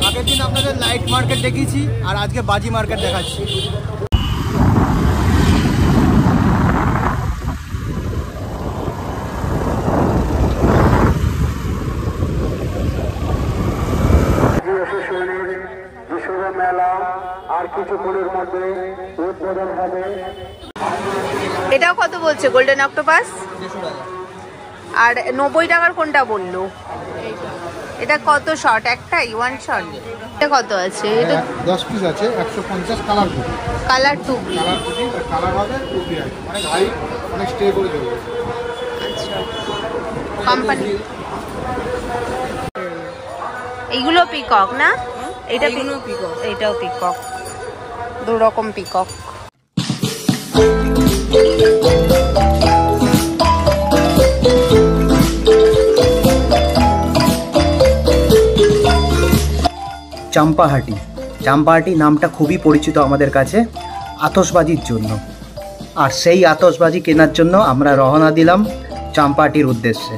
আগের দিন আপনাদের লাইট মার্কেট দেখিয়েছি আর আজকে বাজি মার্কেট দেখাচ্ছি। মেলা আর কিছুক্ষণের মধ্যে উদ্বোধন হবে। এটাও কত বলছে গোল্ডেন অক্টোপাস? আর 90 টাকার কোনটা বললো? এটা কত শট? একটাই ওয়ান শট? এটা কত আছে? এটা 10 পিস আছে, 150 কালার টুপি। কালার টুপি, কালার হবে টুপি আছে, মানে হাই অনেক স্টে করে দেবে। আচ্ছা, কোম্পানি। এইগুলো পিকক না? এটা পিকক, এটাও পিকক, দু রকম পিকক। চাম্পাহাটি। চাম্পাহাটি নামটা খুবই পরিচিত আমাদের কাছে আতশবাজির জন্য, আর সেই আতশবাজি কেনার জন্য আমরা রওনা দিলাম চাম্পাহাটির উদ্দেশ্যে।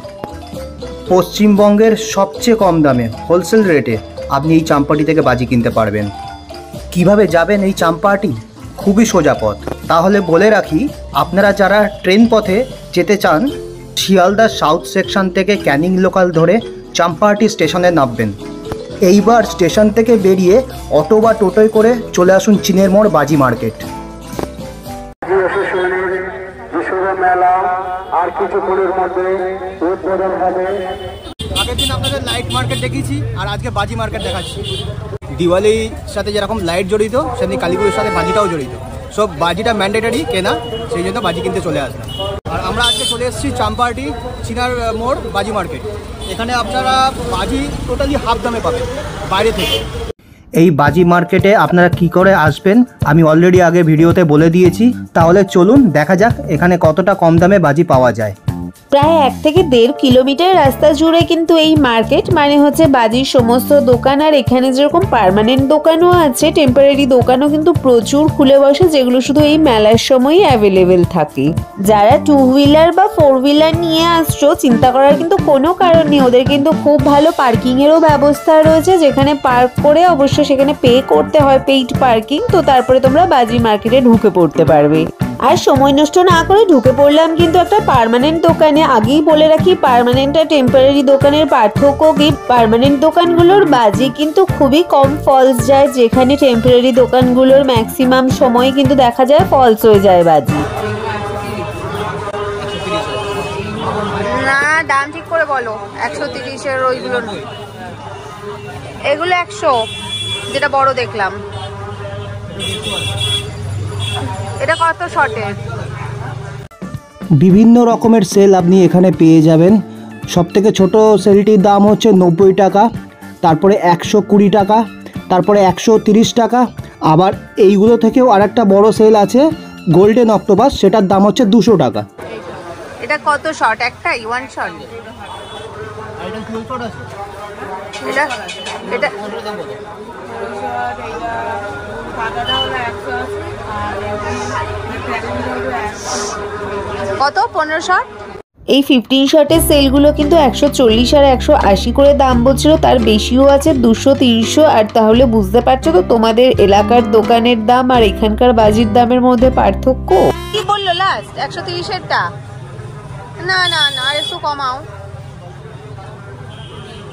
পশ্চিমবঙ্গের সবচেয়ে কম দামে হোলসেল রেটে আপনি এই চাম্পাহাটি থেকে বাজি কিনতে পারবেন। কিভাবে যাবেন এই চাম্পাহাটি? খুবই সোজা পথ। তাহলে বলে রাখি, আপনারা যারা ট্রেন পথে যেতে চান, শিয়ালদা সাউথ সেকশন থেকে ক্যানিং লোকাল ধরে চাম্পাহাটি স্টেশনে নামবেন। এইবার স্টেশন থেকে বেরিয়ে অটো বা টোটোয় করে চলে আসুন চিনের মোড় বাজি মার্কেট। মেলা আর কিছুক্ষণের মধ্যে উদ্বোধন হবে। আগের দিন আপনাদের লাইট মার্কেট দেখিয়েছি আর আজকে বাজি মার্কেট দেখাচ্ছি। দিওয়ালির সাথে যেরকম লাইট জড়িত, সেমনি কালীপুজোর সাথে বাজিটাও জড়িত। সব বাজিটা ম্যান্ডেটরি কেনা, সেই জন্য বাজি কিনতে চলে আসলাম। আর আমরা আজকে চলে এসেছি চাম্পাহাটি চিনার মোড় বাজি মার্কেট। এখানে আপনারা বাজি টোটালি হাফ দামে পাবেন বাইরে থেকে। এই বাজি মার্কেটে আপনারা কি করে আসবেন আমি অলরেডি আগে ভিডিওতে বলে দিয়েছি। তাহলে চলুন দেখা যাক এখানে কতটা কম দামে বাজি পাওয়া যায়। প্রায় 1 থেকে 1.5 কিলোমিটার রাস্তা জুড়ে কিন্তু এই মার্কেট, মানে হচ্ছে বাজির সমস্ত দোকান। আর এখানে যেরকম পার্মানেন্ট দোকানও আছে, টেম্পোরারি দোকানও কিন্তু প্রচুর খুলে বসে, যেগুলো শুধু এই মেলার সময়ই অ্যাভেলেবেল থাকে। যারা 2 হুইলার বা 4 হুইলার নিয়ে আসছো, চিন্তা করার কিন্তু কোনো কারণ নেই। ওদের কিন্তু খুব ভালো পার্কিংয়েরও ব্যবস্থা রয়েছে, যেখানে পার্ক করে অবশ্য সেখানে পে করতে হয়, পেইড পার্কিং। তো তারপরে তোমরা বাজি মার্কেটে ঢুকে পড়তে পারবে। আর সময় নষ্ট না করে ঢুকে পড়লাম কিন্তু একটা পার্মানেন্ট দোকানে। আগেই বলে রাখি, পার্মানেন্ট আর টেম্পোরারি দোকানের পার্থক্য কি। পার্মানেন্ট দোকানগুলোর বাজি কিন্তু খুবই কম ফলস যায়, যেখানে টেম্পোরারি দোকানগুলোর ম্যাক্সিমাম সময় কিন্তু দেখা যায় ফলস হয়ে যায় বাজি। না, দাম ঠিক করে বলো। 130-এর ওইগুলো নয়, এগুলো 100, যেটা বড় দেখলাম। এটা কত শটের? বিভিন্ন রকমের সেল আপনি এখানে পেয়ে যাবেন। সবথেকে ছোট সেলটির দাম হচ্ছে 90 টাকা, তারপরে 120 টাকা, তারপরে 130 টাকা। আবার এইগুলো থেকেও আরেকটা বড় সেল আছে গোল্ডেন অক্টোপাস, সেটার দাম হচ্ছে 200 টাকা। এটা কত শট? একটাই ওয়ান শট? এটা এটা কত? 15 শট? এই 15 শটের সেলগুলো কিন্তু 140 আর 180 করে দাম বলছিল, তার বেশিও আছে 200, 300। আর তাহলে বুঝতে পারছো তো তোমাদের এলাকার দোকানের দাম আর এখানকার বাজির দামের মধ্যে পার্থক্য। কি বললো লাস্ট? 130-এরটা? না না না, আর একটু কমাও।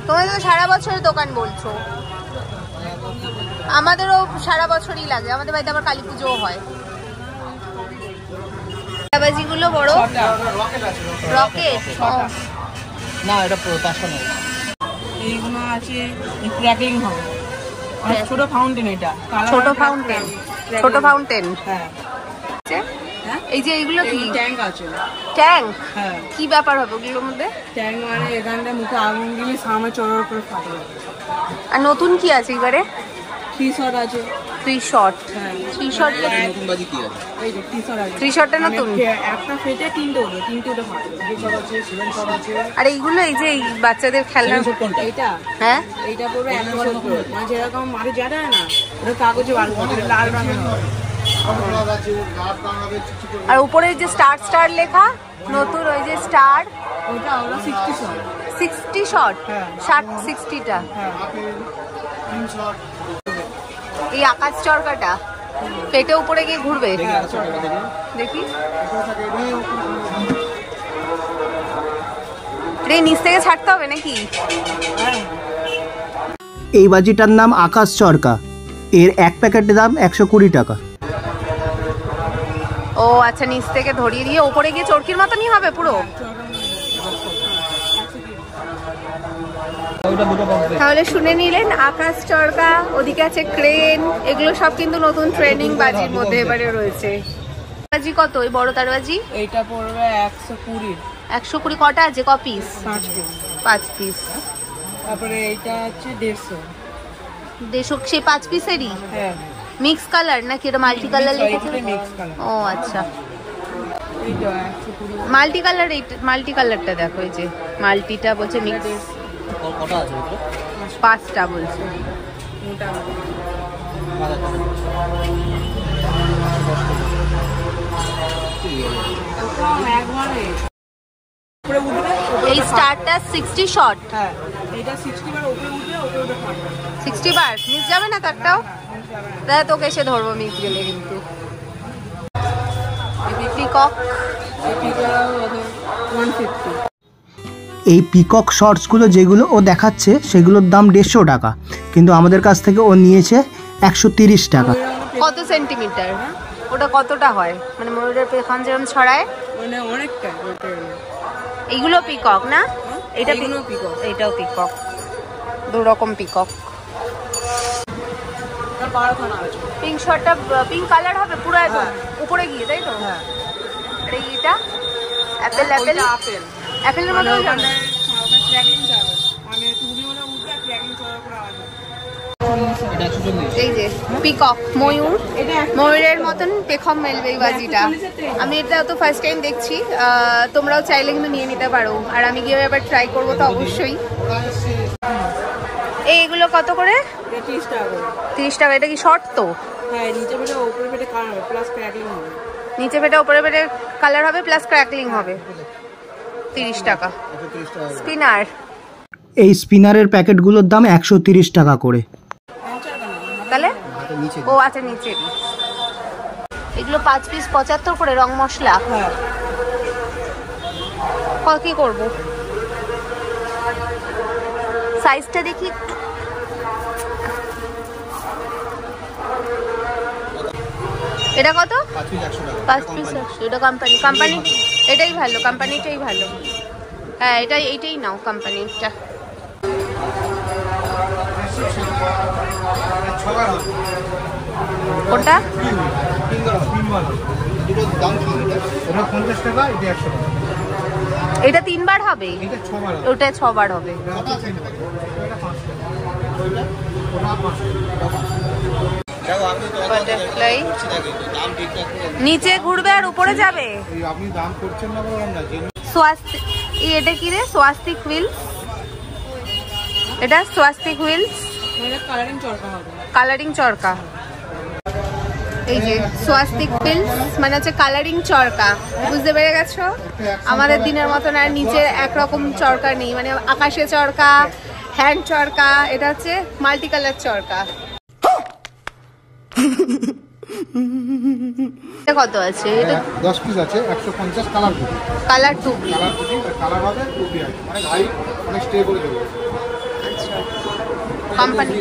তোমাদের তো সারা বছরের দোকান বলছো। আমাদেরও সারা বছরই লাগে, আমাদের বাড়িতে আবার কালী পুজোও হয়। বাজিগুলো বড় রকেট না, এটা 500 না। এইগুলো আছে ক্র্যাকিং হবে, ছোট ফাউন্টেন। এটা ছোট ফাউন্টেন, ছোট ফাউন্টেন। হ্যাঁ, এই যে এইগুলো কি? ট্যাঙ্ক আছে। ট্যাঙ্ক? হ্যাঁ। কি ব্যাপার হবে ওগুলোর মধ্যে? ট্যাঙ্ক মানে এখানটা মুখে আগুন দিলে সামনে চড়ার উপরে ফাটবে। আর নতুন কি আছে এবারে? 3 শট আছে। 3 শট? হ্যাঁ। 3 শট নতুন বাজি কি আছে? এই যে 3 শট আছে। 3 শটটা নতুন? একটা ফেটে 3টে হলো, 3টে ওটা ফাটবে। 2 শট আছে, 7 শট আছে। আর এইগুলো এই যে বাচ্চাদের খেলনা, এইটা? হ্যাঁ, এইটা পড়বে 100 করে। মানে যেরকম মাঠে যারা না, ওটা কাগজে বার করে লাল রঙের হবে। আর উপরে যে স্টার স্টার লেখা নতুন, ওই যে স্টার, ওটা 60 শট। 60 শট? হ্যাঁ। 60টা? হ্যাঁ। স্ক্রিনশট। এই আকাশ চরকাটা পেটে উপরে গিয়ে ঘুরবে, দেখি রে নিচ থেকে ছাড়তে হবে নাকি? এই বাজিটার নাম আকাশ চরকা, এর এক প্যাকেটের দাম 120 টাকা। ও আচ্ছা, নিচ থেকে ধরিয়ে দিয়ে উপরে গিয়ে চরকির মতনই হবে পুরো। তাহলে শুনে নিলেন আকাশ চরকা, ওদিকে আছে ক্রেন, এগুলো সব কিন্তু নতুন ট্রেনিং বাজির মধ্যে এবারে রয়েছে। বাজি কত ওই বড় তারবাজি? এইটা পড়বে 120। 120 কটা আছে? ক পিস? 5 পিস। 5 পিস। তারপরে এইটা হচ্ছে 150। 150 সেই 5 পিসেরই হ্যাঁ, মিক্স কালার নাকি এটা মাল্টি কালার লিখেছে? Mix colour. ও আচ্ছা, এইটা 120। মাল্টি কালার, এই মাল্টি কালারটা দেখো, এই যে মাল্টিটা বলছে মিক্স। কটা আছে? 5টা বলছে। মোটা একবারে উপরে উঠবে। এই স্টারটা 60 শট। হ্যাঁ, এইটা 60 বার উপরে উঠবে, উপরে উঠে ফাটবে। 60 বার মিস যাবে না তারটাও? দাদা তোকে এসে ধরবো মিস গেলে কিন্তু। পিকক, এই পিকটা 150। এই পিকক শর্টসগুলো যেগুলো ও দেখাচ্ছে সেগুলোর দাম 150 টাকা, কিন্তু আমাদের কাছ থেকে ও নিয়েছে 130 টাকা। কত সেন্টিমিটার? ওটা কতটা হয়? মানে ময়ূরের পেখম যেরকম ছড়ায় মানে অনেকটা ওটা। এইগুলো পিকক না? এটা এগুলো পিকক। এটাও পিকক, দু রকম পিকক। তার 12 খানা আছে। পিঙ্ক শর্টটা পিঙ্ক কালার হবে পুরো একদম উপরে গিয়ে, তাই তো? হ্যাঁ, আর এটা অ্যাপেল, অ্যাপেল আপেল। অ্যাপেলের মতো যাবে। ওখানে ট্র্যাকিং যাবে, মানে তুমি মনে উঠবে ট্র্যাকিং চলার করে আসবে। এই যে পিকক ময়ূর, ময়ূরের মতন পেখম মেলবে এই বাজিটা। আমি এটা তো ফার্স্ট টাইম দেখছি, তোমরাও চাইলে কিন্তু নিয়ে নিতে পারো, আর আমি গিয়ে এবার ট্রাই করবো তো অবশ্যই। এইগুলো কত করে? 30 টাকা করে। 30 টাকা। এটা কি শর্ট তো? হ্যাঁ, নিচে পেটে উপরে পেটে কালার হবে প্লাস ক্র্যাকলিং হবে। নিচে পেটে উপরে পেটে কালার হবে প্লাস ক্র্যাকলিং হবে। 30 টাকা। স্পিনার, এই স্পিনারের প্যাকেটগুলোর দাম 130 টাকা করে। তাহলে ও আচ্ছা নিচেরই। এগুলো 5 পিস 75 করে, রং মশলা। হ্যাঁ, কি করব? সাইজটা দেখি। এটা কত? 5 পিস 100। এটা কোম্পানি এটাই ভালো, কোম্পানিটাই ভালো। হ্যাঁ, এইটাই নাও কোম্পানিটা। কোনটা? এটা 3 বার হবে, ওটা 6 বার হবে। বাটারফ্লাই নিচে ঘুরবে আর উপরে যাবে। আপনি দাম করছেন না বললাম না। স্বাস্তিক, এটা কি রে? স্বাস্তিক হুইলস, এটা স্বাস্তিক হুইলস। এটা কালারিং চরকা হবে। কালারিং চরকা, এই যে স্বাস্তিক হুইলস মানে হচ্ছে কালারিং চরকা। বুঝতে পেরে গেছো? আমাদের দিনের মতন আর নিচে একরকম চরকা নেই, মানে আকাশে চরকা, হ্যান্ড চরকা, এটা হচ্ছে মাল্টি কালার চরকা। এটা কত আছে? এটা 10 পিস আছে, 150 কালার টুপি। কালার টুপি। কালার হবে টুপি আছে, মানে ভাই অনেক স্টে করে দেবে। আচ্ছা, কোম্পানি।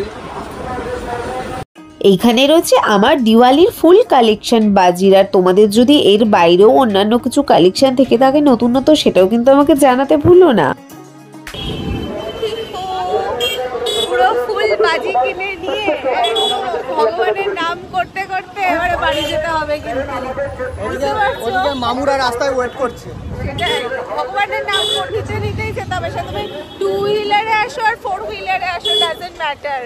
এইখানে রয়েছে আমার দিওয়ালির ফুল কালেকশন বাজির। আর তোমাদের যদি এর বাইরেও অন্যান্য কিছু কালেকশন থেকে থাকে নতুনত্ব, সেটাও কিন্তু আমাকে জানাতে ভুলো না। পুরো ফুল বাজি কিনে নিয়ে ভগবানের নাম করতে করতে এবারে বাড়ি যেতে হবে কিন্তু। বুঝতে পারছো? মামুরা রাস্তায় ওয়েট করছে। সেটাই, ভগবানের নাম নিচে নিতেই যেতে হবে। সে তুমি 2 হুইলারে আসো আর 4 হুইলারে আসো, ডাজন্ট ম্যাটার।